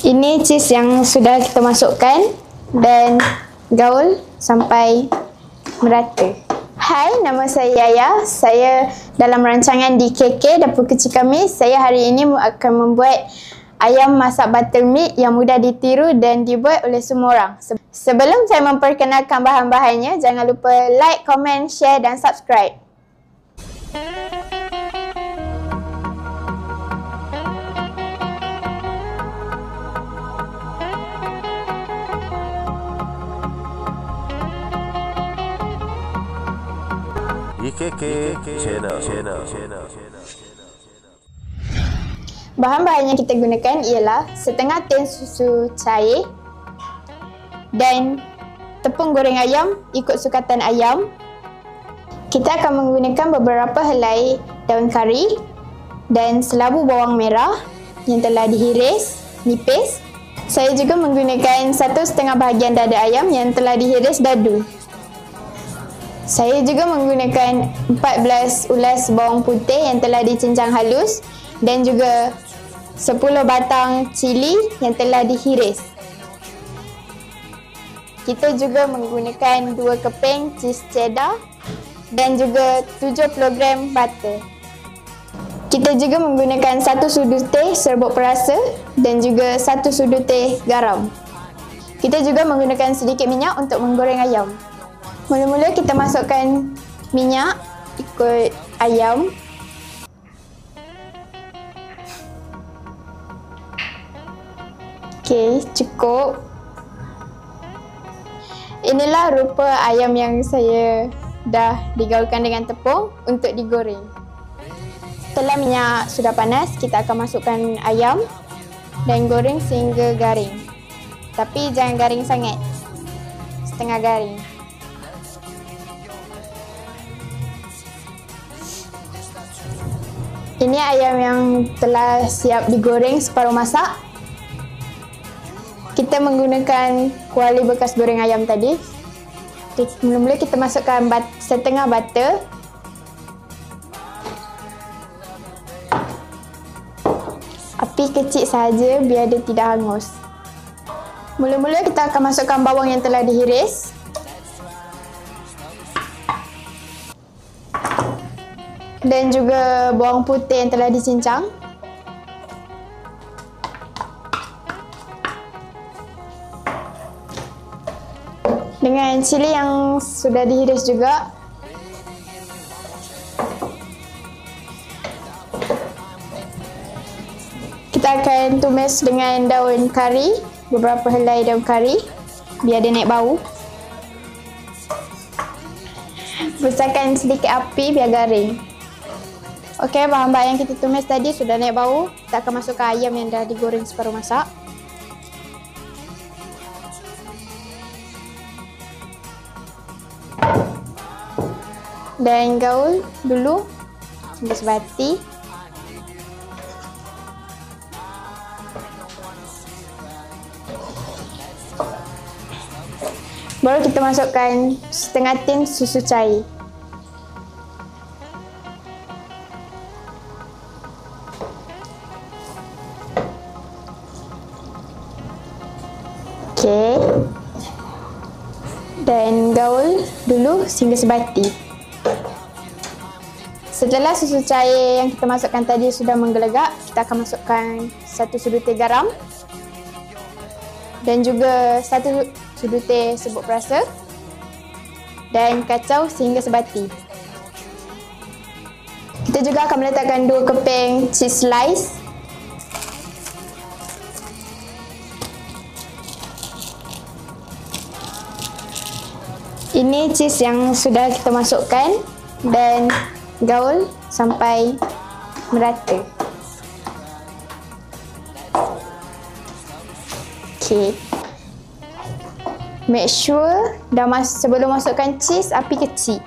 Ini cheese yang sudah kita masukkan dan gaul sampai merata. Hai, nama saya Yaya. Saya dalam rancangan di KK Dapur Kecil Kami. Saya hari ini akan membuat ayam masak buttermilk yang mudah ditiru dan dibuat oleh semua orang. Sebelum saya memperkenalkan bahan-bahannya, jangan lupa like, komen, share dan subscribe. IKK Channel. Bahan-bahan yang kita gunakan ialah setengah tin susu cair dan tepung goreng ayam ikut sukatan ayam. Kita akan menggunakan beberapa helai daun kari dan selabu bawang merah yang telah dihiris nipis. Saya juga menggunakan 1/2 bahagian dada ayam yang telah dihiris dadu. Saya juga menggunakan 14 ulas bawang putih yang telah dicincang halus dan juga 10 batang cili yang telah dihiris. Kita juga menggunakan 2 keping cheese cheddar dan juga 70 gram butter. Kita juga menggunakan 1 sudu teh serbuk perasa dan juga 1 sudu teh garam. Kita juga menggunakan sedikit minyak untuk menggoreng ayam. Mula-mula kita masukkan minyak ikut ayam. Okey, cukup. Inilah rupa ayam yang saya dah digaulkan dengan tepung untuk digoreng. Setelah minyak sudah panas, kita akan masukkan ayam dan goreng sehingga garing. Tapi jangan garing sangat. Setengah garing. Ini ayam yang telah siap digoreng separuh masak. Kita menggunakan kuali bekas goreng ayam tadi. Mula-mula kita masukkan setengah butter. Api kecil sahaja biar dia tidak hangus. Mula-mula kita akan masukkan bawang yang telah dihiris. Dan juga bawang putih yang telah dicincang. Dengan cili yang sudah dihiris juga. Kita akan tumis dengan daun kari, beberapa helai daun kari biar dia naik bau. Besarkan sedikit api biar garing. Okey, bahan-bahan yang kita tumis tadi sudah naik bau. Kita akan masukkan ayam yang dah digoreng separuh masak. Dan gaul dulu hingga sebati. Baru kita masukkan setengah tin susu cair. Okey. Dan gaul dulu sehingga sebati. Setelah susu cair yang kita masukkan tadi sudah menggelegak, kita akan masukkan 1 sudu teh garam dan juga 1 sudu teh serbuk perasa dan kacau sehingga sebati. Kita juga akan meletakkan 2 keping cheese slice. Ini cheese yang sudah kita masukkan dan gaul sampai merata. Okey. Make sure sebelum masukkan cheese api kecil.